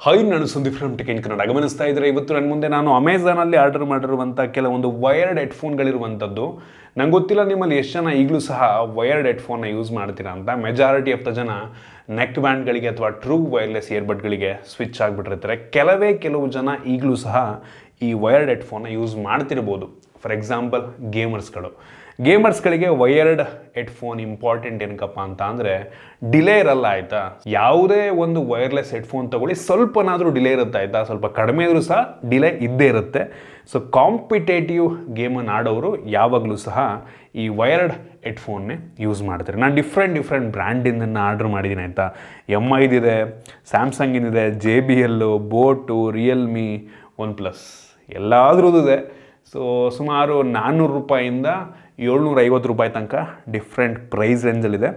Hi, ನಾನು Sandeep from tech in Kannada. ಗಮನಿಸ್ತಾ ಇದ್ದರೆ ಇವತ್ತು ನನ್ನ ಮುಂದೆ ನಾನು ಅಮೆಝಾನಲ್ಲಿ ಆರ್ಡರ್ ಮಾಡಿರುವಂಥ ಕೆಲವೊಂದು ವೈರ್ಡ್ ಹೆಡ್ಫೋನ್ಗಳಿರುವಂಥದ್ದು. ನಂಗೆ ಗೊತ್ತಿಲ್ಲ ನಿಮ್ಮಲ್ಲಿ ಎಷ್ಟು ಜನ ಈಗಲೂ ಸಹ ವೈರ್ಡ್ ಹೆಡ್ಫೋನ್ನ ಯೂಸ್ ಮಾಡ್ತೀರಾ ಅಂತ. ಮೆಜಾರಿಟಿ ಆಫ್ ದ ಜನ ನೆಕ್ ಬ್ಯಾಂಡ್ಗಳಿಗೆ ಅಥವಾ ಟ್ರೂ ವೈರ್ಲೆಸ್ ಇಯರ್ಬಡ್ಗಳಿಗೆ ಸ್ವಿಚ್ ಆಗಿಬಿಟ್ಟಿರ್ತಾರೆ. ಕೆಲವು ಜನ ಈಗಲೂ ಸಹ ಈ ವೈರ್ಡ್ ಹೆಡ್ಫೋನ್ನ ಯೂಸ್ ಮಾಡ್ತಿರ್ಬೋದು. ಫಾರ್ ಎಕ್ಸಾಂಪಲ್ ಗೇಮರ್ಸ್ಗಳಿಗೆ ವೈರ್ಡ್ ಹೆಡ್ಫೋನ್ ಇಂಪಾರ್ಟೆಂಟ್ ಏನಕ್ಕಪ್ಪ ಅಂತ ಅಂದರೆ ಡಿಲೇ ಇರಲ್ಲ, ಆಯಿತಾ. ಯಾವುದೇ ಒಂದು ವೈರ್ಲೆಸ್ ಹೆಡ್ಫೋನ್ ತೊಗೊಳ್ಳಿ, ಸ್ವಲ್ಪನಾದರೂ ಡಿಲೇ ಇರುತ್ತೆ, ಆಯಿತಾ. ಸ್ವಲ್ಪ ಕಡಿಮೆ ಇದ್ರೂ ಸಹ ಡಿಲೇ ಇದ್ದೇ ಇರುತ್ತೆ. ಸೊ ಕಾಂಪಿಟೇಟಿವ್ ಗೇಮನ್ನು ಆಡೋರು ಯಾವಾಗಲೂ ಸಹ ಈ ವೈರ್ಡ್ ಹೆಡ್ಫೋನ್ನೇ ಯೂಸ್ ಮಾಡ್ತಾರೆ. ನಾನು ಡಿಫ್ರೆಂಟ್ ಬ್ರ್ಯಾಂಡಿಂದ ಆರ್ಡ್ರ್ ಮಾಡಿದ್ದೀನಿ, ಆಯಿತಾ. MIದಿದೆ, ಸ್ಯಾಮ್ಸಂಗಿನಿದೆ, JBL, ಬೋಟು, ರಿಯಲ್ಮಿ, OnePlus ಎಲ್ಲಾದ್ರದ್ದು ಇದೆ. ಸೊ ಸುಮಾರು 400 ರೂಪಾಯಿಂದ 750 ರೂಪಾಯಿ ತನಕ ಡಿಫ್ರೆಂಟ್ ಪ್ರೈಸ್ ರೇಂಜಲ್ಲಿದೆ.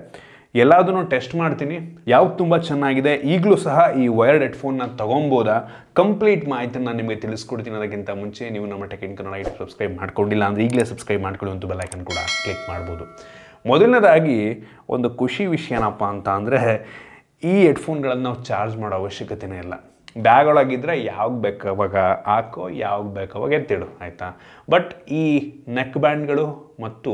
ಎಲ್ಲದನ್ನು ಟೆಸ್ಟ್ ಮಾಡ್ತೀನಿ, ಯಾವ್ದು ತುಂಬ ಚೆನ್ನಾಗಿದೆ. ಈಗಲೂ ಸಹ ಈ ವೈರ್ಡ್ ಹೆಡ್ಫೋನ್ನ ತೊಗೊಬೋದಾ, ಕಂಪ್ಲೀಟ್ ಮಾಹಿತಿನ ನಾನು ನಿಮಗೆ ತಿಳಿಸ್ಕೊಡ್ತೀನಿ. ಅದಕ್ಕಿಂತ ಮುಂಚೆ ನೀವು ನಮ್ಮ ಟೆಕ್ ಇನ್ ಕನ್ನಡ ಸಬ್ಸ್ಕ್ರೈಬ್ ಮಾಡ್ಕೊಂಡಿಲ್ಲ ಅಂದರೆ ಈಗಲೇ ಸಬ್ಸ್ಕ್ರೈಬ್ ಮಾಡ್ಕೊಳ್ಳಿ, ಒಂದು ಬೆಲ್ ಐಕನ್ ಕೂಡ ಕ್ಲಿಕ್ ಮಾಡ್ಬೋದು. ಮೊದಲನೇದಾಗಿ ಒಂದು ಖುಷಿ ವಿಷಯ ಏನಪ್ಪ ಅಂತ ಅಂದರೆ ಈ ಹೆಡ್ಫೋನ್ಗಳನ್ನು ನಾವು ಚಾರ್ಜ್ ಮಾಡೋ ಅವಶ್ಯಕತೆಯೇ ಇಲ್ಲ. ಬ್ಯಾಗ್ ಒಳಗಿದ್ರೆ ಯಾವಾಗ ಬೇಕು ಅವಾಗ ಹಾಕೋ, ಯಾವಾಗ ಬೇಕು ಅವಾಗ ಎತ್ತಿಡು, ಆಯಿತಾ. ಬಟ್ ಈ ನೆಕ್ ಬ್ಯಾಂಡ್ಗಳು ಮತ್ತು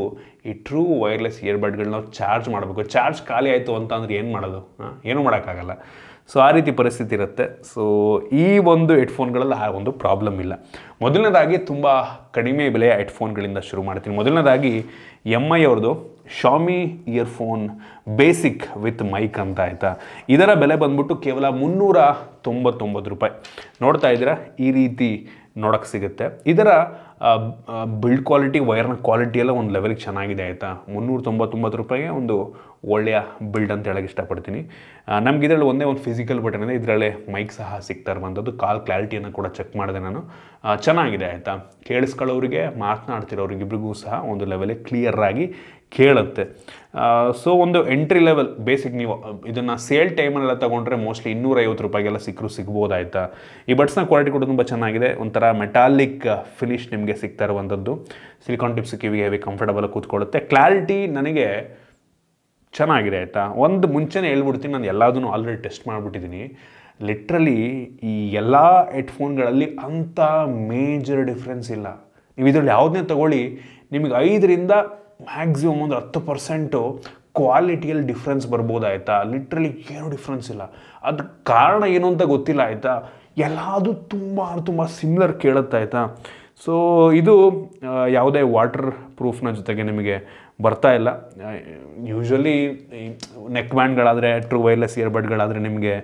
ಈ ಟ್ರೂ ವೈರ್ಲೆಸ್ ಇಯರ್ಬಡ್ಗಳನ್ನ ನಾವು ಚಾರ್ಜ್ ಮಾಡಬೇಕು. ಚಾರ್ಜ್ ಖಾಲಿ ಆಯಿತು ಅಂತ ಅಂದರೆ ಏನು ಮಾಡೋದು? ಏನೂ ಮಾಡೋಕ್ಕಾಗಲ್ಲ. ಸೊ ಆ ರೀತಿ ಪರಿಸ್ಥಿತಿ ಇರುತ್ತೆ. ಸೊ ಈ ಒಂದು ಹೆಡ್ಫೋನ್ಗಳಲ್ಲಿ ಆ ಒಂದು ಪ್ರಾಬ್ಲಮ್ ಇಲ್ಲ. ಮೊದಲನೇದಾಗಿ ತುಂಬ ಕಡಿಮೆ ಬೆಲೆಯ ಹೆಡ್ಫೋನ್ಗಳಿಂದ ಶುರು ಮಾಡ್ತೀನಿ. ಮೊದಲನೇದಾಗಿ MI ಅವ್ರದ್ದು Shami earphone basic with mic ಅಂತ, ಆಯಿತಾ. ಇದರ ಬೆಲೆ ಬಂದ್ಬಿಟ್ಟು ಕೇವಲ 399 ರೂಪಾಯಿ. ನೋಡ್ತಾ ಇದ್ದೀರಾ, ಈ ರೀತಿ ನೋಡೋಕ್ಕೆ ಸಿಗುತ್ತೆ. ಇದರ ಬಿಲ್ಡ್ ಕ್ವಾಲಿಟಿ, ವೈರ್ನ ಕ್ವಾಲಿಟಿ ಎಲ್ಲ ಒಂದು ಲೆವೆಲ್ಗೆ ಚೆನ್ನಾಗಿದೆ, ಆಯಿತಾ. 399 ರೂಪಾಯಿಗೆ ಒಂದು ಒಳ್ಳೆಯ ಬಿಲ್ಡ್ ಅಂತ ಹೇಳೋಕ್ಕೆ ಇಷ್ಟಪಡ್ತೀನಿ. ನಮ್ಗೆ ಇದರಲ್ಲಿ ಒಂದೇ ಒಂದು ಫಿಸಿಕಲ್ ಬಟನ್ ಇದೆ. ಇದರಲ್ಲೇ ಮೈಕ್ ಸಹ ಸಿಗ್ತಾ ಇರುವಂಥದ್ದು. ಕಾಲ್ ಕ್ಲಾರಿಟಿಯನ್ನು ಕೂಡ ಚೆಕ್ ಮಾಡಿದೆ ನಾನು, ಚೆನ್ನಾಗಿದೆ, ಆಯಿತಾ. ಕೇಳಿಸ್ಕೊಳ್ಳೋರಿಗೆ, ಮಾತನಾಡ್ತಿರೋರಿಗೆ ಇಬ್ರಿಗೂ ಸಹ ಒಂದು ಲೆವೆಲಿಗೆ ಕ್ಲಿಯರಾಗಿ ಕೇಳುತ್ತೆ. ಸೊ ಒಂದು ಎಂಟ್ರಿ ಲೆವೆಲ್ ಬೇಸಿಕ್, ನೀವು ಇದನ್ನು ಸೇಲ್ ಟೈಮಲ್ಲೆಲ್ಲ ತೊಗೊಂಡ್ರೆ ಮೋಸ್ಟ್ಲಿ 250 ರೂಪಾಯಿಗೆಲ್ಲ ಸಿಗ್ಬೋದು, ಆಯಿತಾ. ಈ ಬಡ್ಸ್ನ ಕ್ವಾಲಿಟಿ ಕೂಡ ತುಂಬ ಚೆನ್ನಾಗಿದೆ. ಒಂಥರ ಮೆಟಾಲಿಕ್ ಫಿನಿಶ್ ನಿಮಗೆ ಸಿಗ್ತಾ ಇರುವಂಥದ್ದು. ಸಿಲಿಕಾನ್ ಟಿಪ್ಸ್ ಕಿವಿಗೆ ಹೆವಿ ಕಂಫರ್ಟಬಲ್ ಕೂತ್ಕೊಳ್ಳುತ್ತೆ. ಕ್ಲಾರಿಟಿ ನನಗೆ ಚೆನ್ನಾಗಿದೆ, ಆಯಿತಾ. ಒಂದು ಮುಂಚೆನೇ ಹೇಳ್ಬಿಡ್ತೀನಿ, ನಾನು ಎಲ್ಲದನ್ನು ಆಲ್ರೆಡಿ ಟೆಸ್ಟ್ ಮಾಡಿಬಿಟ್ಟಿದ್ದೀನಿ. ಲಿಟ್ರಲಿ ಈ ಎಲ್ಲ ಹೆಡ್ಫೋನ್ಗಳಲ್ಲಿ ಅಂಥ ಮೇಜರ್ ಡಿಫ್ರೆನ್ಸ್ ಇಲ್ಲ. ನೀವು ಇದರಲ್ಲಿ ಯಾವುದನ್ನೇ ತಗೊಳ್ಳಿ, ನಿಮಗೆ 5ರಿಂದ ಮ್ಯಾಕ್ಸಿಮಮ್ ಒಂದು 10% ಕ್ವಾಲಿಟಿಯಲ್ಲಿ ಡಿಫ್ರೆನ್ಸ್ ಬರ್ಬೋದು, ಆಯಿತಾ. ಲಿಟ್ರಲಿ ಏನೂ ಡಿಫ್ರೆನ್ಸ್ ಇಲ್ಲ. ಅದಕ್ಕೆ ಕಾರಣ ಏನು ಅಂತ ಗೊತ್ತಿಲ್ಲ, ಆಯಿತಾ. ಎಲ್ಲದು ತುಂಬ ಸಿಮಿಲರ್ ಕೇಳುತ್ತೆ, ಆಯಿತಾ. ಸೊ ಇದು ಯಾವುದೇ ವಾಟರ್ ಪ್ರೂಫ್ನ ಜೊತೆಗೆ ನಿಮಗೆ ಬರ್ತಾ ಇಲ್ಲ. ಯೂಶ್ವಲಿ ನೆಕ್ ಬ್ಯಾಂಡ್ಗಳಾದರೆ, ಟ್ರೂ ವೈರ್ಲೆಸ್ ಇಯರ್ಬಡ್ಗಳಾದರೆ ನಿಮಗೆ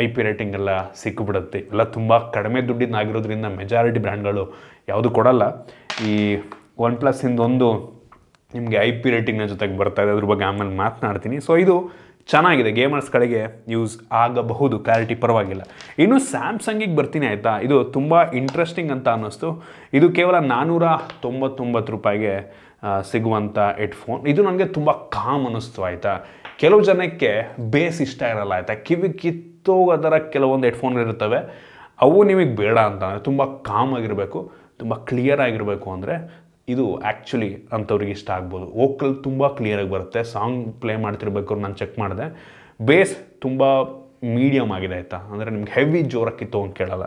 IP ರೇಟಿಂಗ್ ಎಲ್ಲ ಸಿಕ್ಕಿಬಿಡುತ್ತೆ. ಎಲ್ಲ ತುಂಬ ಕಡಿಮೆ ದುಡ್ಡಿನಾಗಿರೋದ್ರಿಂದ ಮೆಜಾರಿಟಿ ಬ್ರ್ಯಾಂಡ್ಗಳು ಯಾವುದು ಕೊಡಲ್ಲ. ಈ OnePlus ಒಂದು ನಿಮಗೆ IP ರೇಟಿಂಗ್ನ ಜೊತೆಗೆ ಬರ್ತಾ ಇದೆ, ಅದ್ರ ಬಗ್ಗೆ ಆಮೇಲೆ ಮಾತನಾಡ್ತೀನಿ. ಸೊ ಇದು ಚೆನ್ನಾಗಿದೆ, ಗೇಮರ್ಸ್ಗಳಿಗೆ ಯೂಸ್ ಆಗಬಹುದು, ಕ್ಲಾರಿಟಿ ಪರವಾಗಿಲ್ಲ. ಇನ್ನು ಸ್ಯಾಮ್ಸಂಗಿಗೆ ಬರ್ತೀನಿ, ಆಯಿತಾ. ಇದು ತುಂಬ ಇಂಟ್ರೆಸ್ಟಿಂಗ್ ಅಂತ ಅನ್ನಿಸ್ತು. ಇದು ಕೇವಲ 499 ರೂಪಾಯಿಗೆ ಸಿಗುವಂಥ ಹೆಡ್ಫೋನ್. ಇದು ನನಗೆ ತುಂಬ ಕಾಮ್ ಅನ್ನಿಸ್ತು, ಆಯಿತಾ. ಕೆಲವು ಜನಕ್ಕೆ ಬೇಸ್ ಇಷ್ಟ ಇರಲ್ಲ, ಆಯಿತಾ. ಕಿವಿ ಕಿತ್ತೋಗೋ ಥರ ಕೆಲವೊಂದು ಹೆಡ್ಫೋನ್ಗಳಿರ್ತವೆ, ಅವು ನಿಮಗೆ ಬೇಡ ಅಂತ ಅಂದರೆ ತುಂಬ ಕಾಮ್ ಆಗಿರಬೇಕು, ತುಂಬ ಕ್ಲಿಯರ್ ಆಗಿರಬೇಕು ಅಂದರೆ ಇದು ಆ್ಯಕ್ಚುಲಿ ಅಂಥವ್ರಿಗೆ ಇಷ್ಟ ಆಗ್ಬೋದು. ವೋಕಲ್ ತುಂಬ ಕ್ಲಿಯರಾಗಿ ಬರುತ್ತೆ. ಸಾಂಗ್ ಪ್ಲೇ ಮಾಡ್ತಿರ್ಬೇಕಾದ್ರೆ ನಾನು ಚೆಕ್ ಮಾಡಿದೆ, ಬೇಸ್ ತುಂಬ ಮೀಡಿಯಮ್ ಆಗಿದೆ, ಆಯಿತಾ. ಅಂದರೆ ನಿಮ್ಗೆ ಹೆವಿ ಜೋರಾಗಿ ಕಿತ್ತೋಗಿ ಕೇಳಲ್ಲ.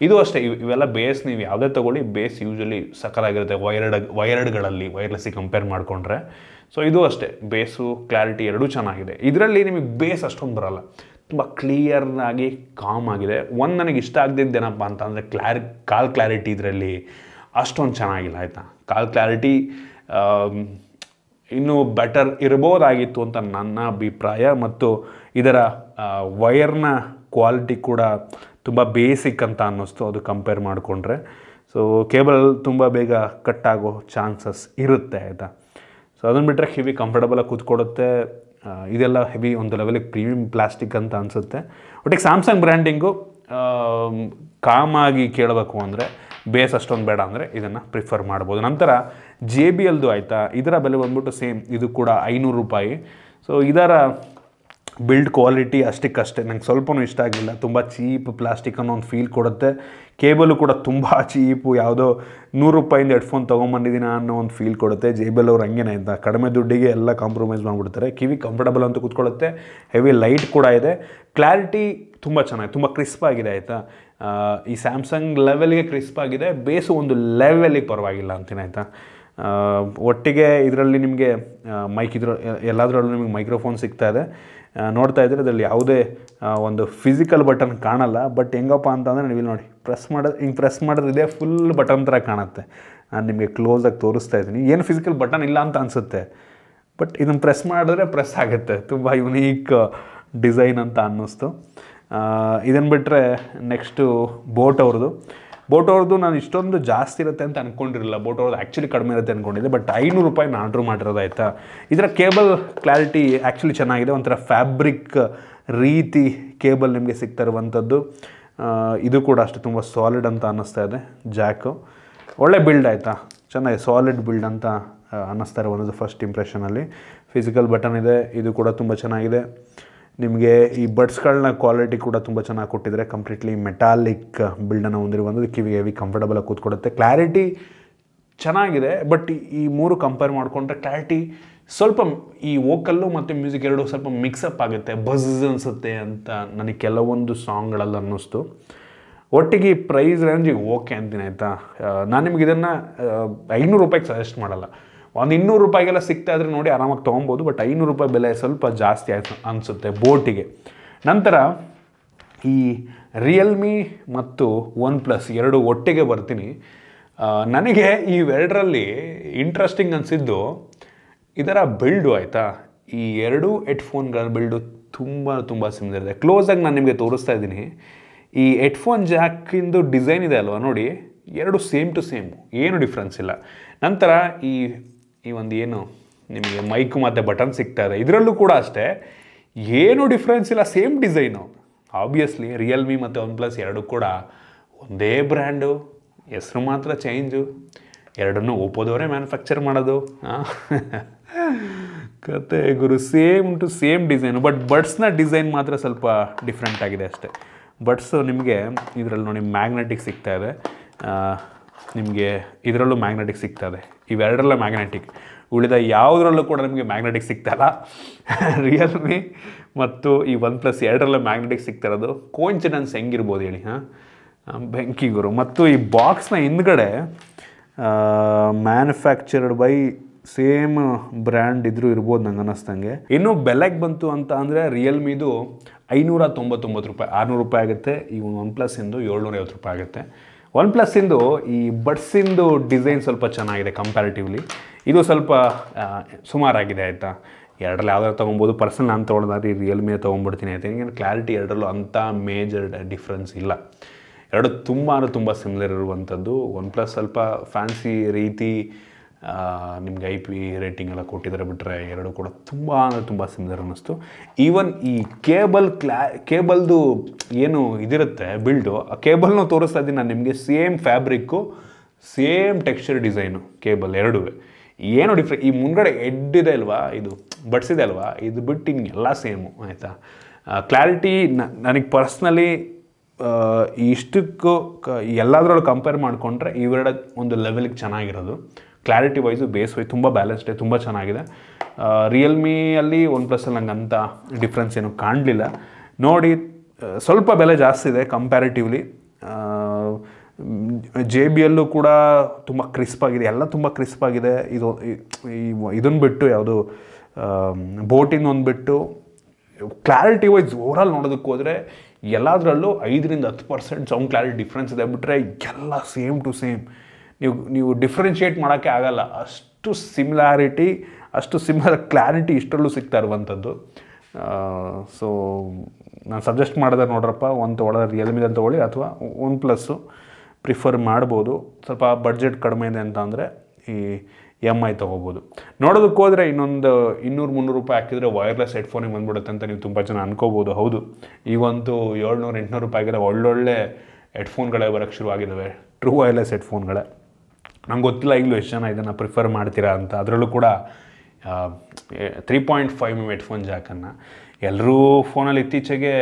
ಇದು ಅಷ್ಟೇ, ಇವೆಲ್ಲ ಬೇಸ್ ನೀವು ಯಾವುದೇ ತೊಗೊಳ್ಳಿ, ಬೇಸ್ ಯೂಶ್ವಲಿ ಸಕ್ಕತ್ತಾಗಿರುತ್ತೆ ವೈರ್ಡ್ಗಳಲ್ಲಿ, ವೈರ್ಲೆಸ್ಸಿಗೆ ಕಂಪೇರ್ ಮಾಡಿಕೊಂಡ್ರೆ. ಸೊ ಇದು ಅಷ್ಟೇ, ಬೇಸು ಕ್ಲಾರಿಟಿ ಎರಡೂ ಚೆನ್ನಾಗಿದೆ. ಇದರಲ್ಲಿ ನಿಮಗೆ ಬೇಸ್ ಅಷ್ಟೊಂದು ಬರಲ್ಲ, ತುಂಬ ಕ್ಲಿಯರ್ನಾಗಿ ಕಾಮ್ ಆಗಿದೆ. ನನಗೆ ಇಷ್ಟ ಆಗದಿದ್ದೇನಪ್ಪ ಅಂತ ಅಂದರೆ ಕಾಲ್ ಕ್ಲಾರಿಟಿ ಇದರಲ್ಲಿ ಅಷ್ಟೊಂದು ಚೆನ್ನಾಗಿಲ್ಲ, ಆಯಿತಾ. ಕಾಲ್ ಕ್ಲಾರಿಟಿ ಇನ್ನೂ ಬೆಟರ್ ಇರ್ಬೋದಾಗಿತ್ತು ಅಂತ ನನ್ನ ಅಭಿಪ್ರಾಯ. ಮತ್ತು ಇದರ ವೈರ್ನ ಕ್ವಾಲಿಟಿ ಕೂಡ ತುಂಬ ಬೇಸಿಕ್ ಅಂತ ಅನ್ನಿಸ್ತು, ಅದು ಕಂಪೇರ್ ಮಾಡಿಕೊಂಡ್ರೆ. ಸೊ ಕೇಬಲ್ ತುಂಬ ಬೇಗ ಕಟ್ ಆಗೋ ಚಾನ್ಸಸ್ ಇರುತ್ತೆ, ಆಯಿತಾ. ಸೊ ಅದನ್ನು ಬಿಟ್ಟರೆ ಹೆವಿ ಕಂಫರ್ಟಬಲಾಗಿ ಕೂತ್ಕೊಡುತ್ತೆ. ಇದೆಲ್ಲ ಹೆವಿ ಒಂದು ಲೆವೆಲಿಗೆ ಪ್ರೀಮಿಯಂ ಪ್ಲಾಸ್ಟಿಕ್ ಅಂತ ಅನಿಸುತ್ತೆ. ಒಟ್ಟಿಗೆ ಸ್ಯಾಮ್ಸಂಗ್ ಬ್ರ್ಯಾಂಡಿಂಗು ಕಾಮಾಗಿ ಕೇಳಬೇಕು ಅಂದರೆ, ಬೇಸ್ ಅಷ್ಟೊಂದು ಬೇಡ ಅಂದರೆ ಇದನ್ನು ಪ್ರಿಫರ್ ಮಾಡ್ಬೋದು. ನಂತರ JBLದು, ಆಯಿತಾ. ಇದರ ಬೆಲೆ ಬಂದ್ಬಿಟ್ಟು ಸೇಮ್, ಇದು ಕೂಡ 500 ರೂಪಾಯಿ. ಸೊ ಇದರ ಬಿಲ್ಡ್ ಕ್ವಾಲಿಟಿ ಅಷ್ಟಕ್ಕಷ್ಟೇ ನಂಗೆ ಸ್ವಲ್ಪನೂ ಇಷ್ಟ ಆಗಲಿಲ್ಲ. ತುಂಬ ಚೀಪ್ ಪ್ಲಾಸ್ಟಿಕ್ ಅನ್ನೋ ಒಂದು ಫೀಲ್ ಕೊಡುತ್ತೆ. ಕೇಬಲು ಕೂಡ ತುಂಬ ಚೀಪು, ಯಾವುದೋ ₹100 ಹೆಡ್ಫೋನ್ ತೊಗೊಂಬಂದಿದ್ದೀನ ಅನ್ನೋ ಒಂದು ಫೀಲ್ ಕೊಡುತ್ತೆ. JBL ಅವ್ರು ಹಂಗೇನೆ ಆಯಿತಾ, ಕಡಿಮೆ ದುಡ್ಡಿಗೆ ಎಲ್ಲ ಕಾಂಪ್ರಮೈಸ್ ಮಾಡಿಬಿಡ್ತಾರೆ. ಕಿವಿ ಕಂಫರ್ಟಬಲ್ ಅಂತ ಕೂತ್ಕೊಳ್ಳುತ್ತೆ, ಹೆವಿ ಲೈಟ್ ಕೂಡ ಇದೆ, ಕ್ಲಾರಿಟಿ ತುಂಬ ಚೆನ್ನಾಗಿದೆ, ತುಂಬ ಕ್ರಿಸ್ಪ್ ಆಗಿದೆ ಆಯಿತಾ. ಈ ಸ್ಯಾಮ್ಸಂಗ್ ಲೆವೆಲ್ಗೆ ಕ್ರಿಸ್ಪ್ ಆಗಿದೆ, ಬೇಸು ಒಂದು ಲೆವೆಲಿಗೆ ಪರವಾಗಿಲ್ಲ ಅಂತೀನಿ ಆಯಿತಾ. ಒಟ್ಟಿಗೆ ಇದರಲ್ಲಿ ನಿಮಗೆ ಎಲ್ಲದರಲ್ಲೂ ನಿಮಗೆ ಮೈಕ್ರೋಫೋನ್ ಸಿಗ್ತಾ ಇದೆ. ನೋಡ್ತಾ ಇದ್ದರೆ ಇದರಲ್ಲಿ ಯಾವುದೇ ಒಂದು ಫಿಸಿಕಲ್ ಬಟನ್ ಕಾಣಲ್ಲ. ಬಟ್ ಹೆಂಗಪ್ಪ ಅಂತಂದರೆ ನೀವು ಇಲ್ಲಿ ನೋಡಿ, ಪ್ರೆಸ್ ಮಾಡಿದ್ರೆ ಫುಲ್ ಬಟನ್ ಥರ ಕಾಣುತ್ತೆ. ನಾನು ನಿಮಗೆ ಕ್ಲೋಸಾಗಿ ತೋರಿಸ್ತಾ ಇದ್ದೀನಿ. ಏನು ಫಿಸಿಕಲ್ ಬಟನ್ ಇಲ್ಲ ಅಂತ ಅನಿಸುತ್ತೆ, ಬಟ್ ಇದನ್ನು ಪ್ರೆಸ್ ಮಾಡಿದ್ರೆ ಪ್ರೆಸ್ ಆಗುತ್ತೆ. ತುಂಬ ಯುನೀಕ್ ಡಿಸೈನ್ ಅಂತ ಅನ್ನಿಸ್ತು. ಇದನ್ನು ಬಿಟ್ಟರೆ ನೆಕ್ಸ್ಟು ಬೋಟ್ ಅವ್ರದ್ದು ನಾನು ಇಷ್ಟೊಂದು ಜಾಸ್ತಿ ಇರುತ್ತೆ ಅಂತ ಅಂದ್ಕೊಂಡಿರಲಿಲ್ಲ. ಬೋಟ್ ಅವ್ರದ್ದು ಆ್ಯಕ್ಚುಲಿ ಕಡಿಮೆ ಇರುತ್ತೆ ಅಂದ್ಕೊಂಡಿದ್ದೆ, ಬಟ್ ₹500 ನಾನು ಆರ್ಡ್ರ್ ಮಾಡಿರೋದು ಆಯಿತಾ. ಇದರ ಕೇಬಲ್ ಕ್ಲಾರಿಟಿ ಆ್ಯಕ್ಚುಲಿ ಚೆನ್ನಾಗಿದೆ, ಒಂಥರ ಫ್ಯಾಬ್ರಿಕ್ ರೀತಿ ಕೇಬಲ್ ನಿಮಗೆ ಸಿಗ್ತಾ ಇರುವಂಥದ್ದು. ಇದು ಕೂಡ ಅಷ್ಟೇ ತುಂಬ ಸಾಲಿಡ್ ಅಂತ ಅನ್ನಿಸ್ತಾ ಇದೆ. ಜಾಕು ಒಳ್ಳೆ ಬಿಲ್ಡ್ ಆಯಿತಾ, ಚೆನ್ನಾಗಿ ಸಾಲಿಡ್ ಬಿಲ್ಡ್ ಅಂತ ಅನ್ನಿಸ್ತಾ ಇರುವಂಥದ್ದು ಫಸ್ಟ್ ಇಂಪ್ರೆಷನಲ್ಲಿ. ಫಿಸಿಕಲ್ ಬಟನ್ ಇದೆ, ಇದು ಕೂಡ ತುಂಬ ಚೆನ್ನಾಗಿದೆ. ನಿಮಗೆ ಈ ಬಡ್ಸ್ಗಳನ್ನ ಕ್ವಾಲಿಟಿ ಕೂಡ ತುಂಬ ಚೆನ್ನಾಗಿ ಕೊಟ್ಟಿದ್ದಾರೆ. ಕಂಪ್ಲೀಟ್ಲಿ ಮೆಟಾಲಿಕ್ ಬಿಲ್ಡನ್ನು ಹೊಂದಿರುವಂಥದ್ದು, ಕಿವಿಗೆ ಹೆವಿ ಕಂಫರ್ಟಬಲಾಗಿ ಕೂತ್ಕೊಡುತ್ತೆ. ಕ್ಲಾರಿಟಿ ಚೆನ್ನಾಗಿದೆ, ಬಟ್ ಈ ಮೂರು ಕಂಪೇರ್ ಮಾಡಿಕೊಂಡ್ರೆ ಕ್ಲಾರಿಟಿ ಸ್ವಲ್ಪ ಈ ವೋಕಲ್ಲು ಮತ್ತು ಮ್ಯೂಸಿಕ್ ಎರಡು ಸ್ವಲ್ಪ ಮಿಕ್ಸಪ್ ಆಗುತ್ತೆ, ಬಝ್ ಅನಿಸುತ್ತೆ ಅಂತ ನನಗೆ ಕೆಲವೊಂದು ಸಾಂಗ್ಗಳಲ್ಲಿ ಅನ್ನಿಸ್ತು. ಒಟ್ಟಿಗೆ ಈ ಪ್ರೈಸ್ ರೇಂಜಿಗೆ ಓಕೆ ಅಂತೀನಿ ಆಯಿತಾ. ನಾನು ನಿಮ್ಗೆ ಇದನ್ನು ₹500 ಸಜೆಸ್ಟ್ ಮಾಡಲ್ಲ. ಒಂದು ₹200 ಸಿಗ್ತಾ ಇದ್ರೆ ನೋಡಿ ಆರಾಮಾಗಿ ತೊಗೊಬೋದು, ಬಟ್ ₹500 ಬೆಲೆ ಸ್ವಲ್ಪ ಜಾಸ್ತಿ ಆಯ್ತು ಅನಿಸುತ್ತೆ ಬೋಟಿಗೆ. ನಂತರ ಈ ರಿಯಲ್ಮಿ ಮತ್ತು OnePlus ಎರಡು ಒಟ್ಟಿಗೆ ಬರ್ತೀನಿ. ನನಗೆ ಇವೆರಡರಲ್ಲಿ ಇಂಟ್ರೆಸ್ಟಿಂಗ್ ಅನಿಸಿದ್ದು ಇದರ ಬಿಲ್ಡು ಆಯಿತಾ. ಈ ಎರಡು ಹೆಡ್ಫೋನ್ಗಳ ಬಿಲ್ಡು ತುಂಬ ಸಿಮಿಲರ್ ಇದೆ. ಕ್ಲೋಸಾಗಿ ನಾನು ನಿಮಗೆ ತೋರಿಸ್ತಾ ಇದ್ದೀನಿ. ಈ ಹೆಡ್ಫೋನ್ ಜಾಕಿಂದು ಡಿಸೈನ್ ಇದೆ ಅಲ್ವಾ ನೋಡಿ, ಎರಡು ಸೇಮ್ ಟು ಸೇಮ್, ಏನು ಡಿಫ್ರೆನ್ಸ್ ಇಲ್ಲ. ನಂತರ ಈ ಒಂದು ಏನು ನಿಮಗೆ ಮೈಕ್ ಮತ್ತು ಬಟನ್ ಸಿಗ್ತಾ ಇದೆ, ಇದರಲ್ಲೂ ಕೂಡ ಅಷ್ಟೇ ಏನು ಡಿಫ್ರೆನ್ಸ್ ಇಲ್ಲ, ಸೇಮ್ ಡಿಸೈನು. ಆಬ್ವಿಯಸ್ಲಿ ರಿಯಲ್ಮಿ ಮತ್ತು OnePlus ಎರಡು ಕೂಡ ಒಂದೇ ಬ್ರ್ಯಾಂಡು, ಹೆಸರು ಮಾತ್ರ ಚೇಂಜು. ಎರಡನ್ನೂ ಒಪ್ಪೋದವರೇ ಮ್ಯಾನುಫ್ಯಾಕ್ಚರ್ ಮಾಡೋದು. ಕತೆ ಗುರು, same to same design, but ಬಡ್ಸ್ನ ಡಿಸೈನ್ ಮಾತ್ರ ಸ್ವಲ್ಪ ಡಿಫ್ರೆಂಟ್ ಆಗಿದೆ ಅಷ್ಟೇ. ಬಡ್ಸು ನಿಮಗೆ ಇದರಲ್ಲಿ ನೋಡಿ ಮ್ಯಾಗ್ನೆಟಿಕ್ ಸಿಗ್ತಾ ಇದೆ, ನಿಮಗೆ ಇದರಲ್ಲೂ ಮ್ಯಾಗ್ನೆಟಿಕ್ ಸಿಗ್ತಾ ಇದೆ. ಇವೆರಡರಲ್ಲೂ ಮ್ಯಾಗ್ನೆಟಿಕ್, ಉಳಿದ ಯಾವುದರಲ್ಲೂ ಕೂಡ ನಿಮಗೆ ಮ್ಯಾಗ್ನೆಟಿಕ್ ಸಿಗ್ತಾಯಿಲ್ಲ. ರಿಯಲ್ಮಿ ಮತ್ತು ಈ OnePlus ಎರಡರಲ್ಲೂ ಮ್ಯಾಗ್ನೆಟಿಕ್ ಸಿಗ್ತಾ ಇರೋದು ಕೋಇನ್ಸಿಡೆನ್ಸ್ ಹೆಂಗಿರ್ಬೋದು ಹೇಳಿ. ಬೆಂಕಿ ಗುರು. ಮತ್ತು ಈ ಬಾಕ್ಸ್ನ ಹಿಂದ್ಗಡೆ ಮ್ಯಾನುಫ್ಯಾಕ್ಚರ್ಡ್ ಬೈ ಸೇಮ್ ಬ್ರ್ಯಾಂಡ್ ಇದ್ರೂ ಇರ್ಬೋದು ನಂಗೆ ಅನ್ನಿಸ್ದಂಗೆ. ಇನ್ನೂ ಬೆಲೆಗೆ ಬಂತು ಅಂತ ಅಂದರೆ ರಿಯಲ್ಮಿದು ₹599, ₹600 ಆಗುತ್ತೆ. ಈ OnePlus ಇಂದು ₹750 ಆಗುತ್ತೆ. OnePlus ಇಂದು ಈ ಬಡ್ಸಿಂದು ಡಿಸೈನ್ ಸ್ವಲ್ಪ ಚೆನ್ನಾಗಿದೆ ಕಂಪ್ಯಾರಿಟಿವ್ಲಿ. ಇದು ಸ್ವಲ್ಪ ಸುಮಾರಾಗಿದೆ ಆಯಿತಾ. ಎರಡರಲ್ಲಿ ಯಾವ್ದಾರು ತೊಗೊಬೋದು. ಪರ್ಸನಲ್ ನಾನು ತೊಗೊಳೋದಾದ್ರೆ ರಿಯಲ್ಮಿಯೇ ತೊಗೊಂಡ್ಬಿಡ್ತೀನಿ ಆಯ್ತು. ಹಿಂಗೆ ಕ್ಲಾರಿಟಿ ಎರಡರಲ್ಲೂ ಅಂಥ ಮೇಜರ್ ಡಿಫ್ರೆನ್ಸ್ ಇಲ್ಲ. ಎರಡು ತುಂಬ ಸಿಮಿಲರ್ ಇರುವಂಥದ್ದು. OnePlus ಸ್ವಲ್ಪ ಫ್ಯಾನ್ಸಿ ರೀತಿ ನಿಮ್ಗೆ IP ರೇಟಿಂಗ್ ಎಲ್ಲ ಕೊಟ್ಟಿದ್ದಾರೆ, ಬಿಟ್ಟರೆ ಎರಡು ಕೂಡ ತುಂಬ ಸಿಮಿಲರ್ ಅನ್ನಿಸ್ತು. ಈವನ್ ಈ ಕೇಬಲ್ದು ಏನು ಇದಿರುತ್ತೆ ಬಿಲ್ಡು, ಆ ಕೇಬಲ್ನೂ ತೋರಿಸ್ತಾ ಇದ್ದೀನಿ ನಾನು ನಿಮಗೆ. Same fabric, same texture design cable ಎರಡೂ. ಏನು ಡಿಫ್ರೆಂಟ್, ಈ ಮುಂದ್ಗಡೆ ಇದೆ ಅಲ್ವಾ, ಇದು ಬಡ್ಸಿದೆ ಅಲ್ವಾ, ಇದು ಬಿಟ್ಟು ಹಿಂಗೆಲ್ಲ ಸೇಮು ಆಯಿತಾ. ಕ್ಲಾರಿಟಿ ನನಗೆ ಪರ್ಸ್ನಲಿ ಇಷ್ಟಕ್ಕೂ ಎಲ್ಲದರಲ್ಲೂ ಕಂಪೇರ್ ಮಾಡಿಕೊಂಡ್ರೆ ಇವೆರಡು ಒಂದು ಲೆವೆಲಿಗೆ ಚೆನ್ನಾಗಿರೋದು. ಕ್ಲಾರಿಟಿ ವೈಸು ಬೇಸ್ ವೈಸ್ ತುಂಬ ಬ್ಯಾಲೆನ್ಸ್ಡ್, ತುಂಬ ಚೆನ್ನಾಗಿದೆ. ರಿಯಲ್ಮಿಯಲ್ಲಿ OnePlus ನಂಗೆ ಅಂಥ ಡಿಫ್ರೆನ್ಸ್ ಏನು ಕಾಣಲಿಲ್ಲ. ನೋಡಿ ಸ್ವಲ್ಪ ಬೆಲೆ ಜಾಸ್ತಿ ಇದೆ ಕಂಪ್ಯಾರಿಟಿವ್ಲಿ. JBL ಕೂಡ ತುಂಬ ಕ್ರಿಸ್ಪಾಗಿದೆ, ಎಲ್ಲ ತುಂಬ ಕ್ರಿಸ್ಪಾಗಿದೆ. ಇದನ್ನು ಬಿಟ್ಟು ಯಾವುದು ಬೋಟಿಂದ ಒಂದು ಬಿಟ್ಟು ಕ್ಲಾರಿಟಿ ವೈಸ್ ಓವರಾಲ್ ನೋಡೋದಕ್ಕೆ ಹೋದರೆ ಎಲ್ಲದರಲ್ಲೂ 5-10% ಸೌಂಡ್ ಕ್ಲಾರಿಟಿ ಡಿಫ್ರೆನ್ಸ್ ಇದೆ, ಬಿಟ್ಟರೆ ಎಲ್ಲ ಸೇಮ್ ಟು ಸೇಮ್. ನೀವು ಡಿಫ್ರೆನ್ಷಿಯೇಟ್ ಮಾಡೋಕ್ಕೆ ಆಗಲ್ಲ, ಅಷ್ಟು ಸಿಮಿಲಾರಿಟಿ, ಅಷ್ಟು ಸಿಮಿಲರ್ ಕ್ಲಾರಿಟಿ ಇಷ್ಟರಲ್ಲೂ ಸಿಗ್ತಾ ಇರುವಂಥದ್ದು. ಸೊ ನಾನು ಸಜೆಸ್ಟ್ ಮಾಡಿದೆ ನೋಡ್ರಪ್ಪ, ಒಂದು ತೊಗೊಳ್ಳೋದು ರಿಯಲ್ಮಿದಲ್ಲಿ ತೊಗೊಳ್ಳಿ ಅಥವಾ OnePlus ಪ್ರಿಫರ್ ಮಾಡ್ಬೋದು. ಸ್ವಲ್ಪ ಬಡ್ಜೆಟ್ ಕಡಿಮೆ ಇದೆ ಅಂತ ಅಂದರೆ ಈ MI ತೊಗೋಬೋದು. ನೋಡೋದಕ್ಕೆ ಹೋದರೆ ಇನ್ನೊಂದು ₹200-300 ಹಾಕಿದರೆ ವೈರ್ಲೆಸ್ ಹೆಡ್ಫೋನಿಗೆ ಬಂದ್ಬಿಡುತ್ತೆ ಅಂತ ನೀವು ತುಂಬ ಜನ ಅನ್ಕೋಬೋದು. ಹೌದು, ಈಗಂತೂ ₹700-800 ಒಳ್ಳೊಳ್ಳೆ ಹೆಡ್ಫೋನ್ಗಳೇ ಬರೋಕ್ಕೆ ಶುರುವಾಗಿದ್ದಾವೆ, ಟ್ರೂ ವೈರ್ಲೆಸ್ ಹೆಡ್ಫೋನ್ಗಳೇ. ನಂಗೆ ಗೊತ್ತಿಲ್ಲ ಈಗಲೂ ಎಷ್ಟು ಜನ ಇದನ್ನು ಪ್ರಿಫರ್ ಮಾಡ್ತೀರಾ ಅಂತ. ಅದರಲ್ಲೂ ಕೂಡ 3.5mm ಹೆಡ್ಫೋನ್ ಜಾಕನ್ನು ಎಲ್ಲರೂ ಫೋನಲ್ಲಿ ಇತ್ತೀಚೆಗೆ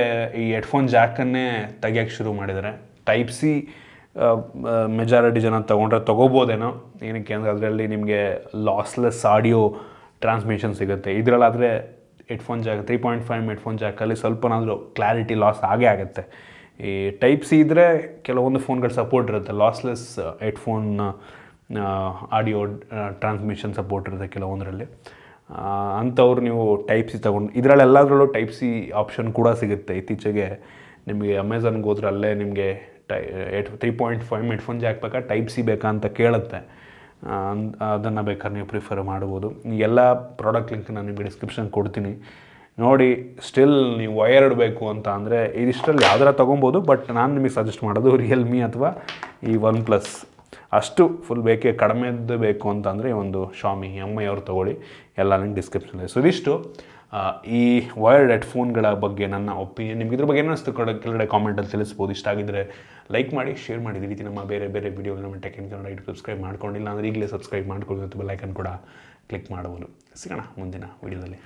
ಈ ಹೆಡ್ಫೋನ್ ಜಾಕನ್ನೇ ತೆಗಿಯೋಕ್ಕೆ ಶುರು ಮಾಡಿದ್ದಾರೆ. ಟೈಪ್ ಸಿ ಮೆಜಾರಿಟಿ ಜನ ತೊಗೋಬೋದೇನೋ, ಏನಕ್ಕೆ ಅಂದರೆ ಅದರಲ್ಲಿ ನಿಮಗೆ ಲಾಸ್ಲೆಸ್ ಆಡಿಯೋ ಟ್ರಾನ್ಸ್ಮಿಷನ್ ಸಿಗುತ್ತೆ. ಇದರಲ್ಲಾದರೆ ಹೆಡ್ಫೋನ್ ಜಾಕ್ 3.5 ಹೆಡ್ಫೋನ್ ಜಾಕಲ್ಲಿ ಸ್ವಲ್ಪನಾದರೂ ಕ್ಲಾರಿಟಿ ಲಾಸ್ ಆಗೇ ಆಗುತ್ತೆ. ಈ ಟೈಪ್ ಸಿ ಇದ್ದರೆ ಕೆಲವೊಂದು ಫೋನ್ಗಳು ಸಪೋರ್ಟ್ ಇರುತ್ತೆ, lossless headphone audio transmission support ಇರುತ್ತೆ ಕೆಲವೊಂದರಲ್ಲಿ. ಅಂಥವ್ರು ನೀವು ಟೈಪ್ ಸಿ ತೊಗೊಂಡು, ಇದರಲ್ಲೆಲ್ಲದರಲ್ಲೂ ಟೈಪ್ ಸಿ ಆಪ್ಷನ್ ಕೂಡ ಸಿಗುತ್ತೆ. ಇತ್ತೀಚೆಗೆ ನಿಮಗೆ ಅಮೆಝಾನ್ಗೆ ಹೋದ್ರೆ ಅಲ್ಲೇ ನಿಮಗೆ 3.5 ಹೆಡ್ಫೋನ್ ಜಾಕ್ ಬೇಕಾ ಟೈಪ್ ಸಿ ಬೇಕಾ ಅಂತ ಕೇಳುತ್ತೆ. ಅದನ್ನು ಬೇಕಾದ್ರೆ ನೀವು ಪ್ರಿಫರ್ ಮಾಡ್ಬೋದು. ಈ ಎಲ್ಲ ಪ್ರಾಡಕ್ಟ್ ಲಿಂಕ್ ನಾನು ನಿಮಗೆ ಡಿಸ್ಕ್ರಿಪ್ಷನ್ ಕೊಡ್ತೀನಿ, ನೋಡಿ. ಸ್ಟಿಲ್ ನೀವು ವಯರ್ಡ್ ಬೇಕು ಅಂತ ಅಂದರೆ ಇದಿಷ್ಟರಲ್ಲಿ ಯಾವ್ದಾರ ತೊಗೊಬೋದು, ಬಟ್ ನಾನು ನಿಮಗೆ ಸಜೆಸ್ಟ್ ಮಾಡೋದು ರಿಯಲ್ಮಿ ಅಥವಾ ಈ OnePlus. ಅಷ್ಟು ಫುಲ್ ಬೇಕೇ ಕಡಿಮೆದ್ದು ಬೇಕು ಅಂತ ಅಂದರೆ ಒಂದು ಶಾಮಿ MI ಅವ್ರು ತೊಗೊಳ್ಳಿ, ಎಲ್ಲ ಲಿಂಕ್ ಡಿಸ್ಕ್ರಿಪ್ಷನಲ್ಲಿ. ಸೊ ಇದಿಷ್ಟು ಈ ವಯರ್ಡ್ ಹೆಡ್ಫೋನ್ಗಳ ಬಗ್ಗೆ ನನ್ನ ಒಪಿನಿಯನ್. ನಿಮ್ಗೆ ಇದ್ರ ಬಗ್ಗೆ ಏನು ಅನಿಸ್ತು ಕೆಳಗಡೆ ಕಾಮೆಂಟಲ್ಲಿ ತಿಳಿಸ್ಬೋದು. ಇಷ್ಟ ಆಗಿದ್ದರೆ ಲೈಕ್ ಮಾಡಿ, ಶೇರ್ ಮಾಡಿ. ಈ ರೀತಿ ನಮ್ಮ ಬೇರೆ ಬೇರೆ ವೀಡಿಯೋ ನಮ್ಮ ಟೆಕ್ ಇನ್ ಕನ್ನಡ ಸಬ್ಸ್ಕ್ರೈಬ್ ಮಾಡ್ಕೊಂಡಿಲ್ಲ ಅಂದರೆ ಈಗಲೇ ಸಬ್ಸ್ಕ್ರೈಬ್ ಮಾಡ್ಕೊಳ್ಳಿ ಮತ್ತು ಬೆಲ್ ಐಕನ್ ಕೂಡ ಕ್ಲಿಕ್ ಮಾಡ್ಬೋದು. ಸಿಗೋಣ ಮುಂದಿನ ವೀಡಿಯೋದಲ್ಲಿ.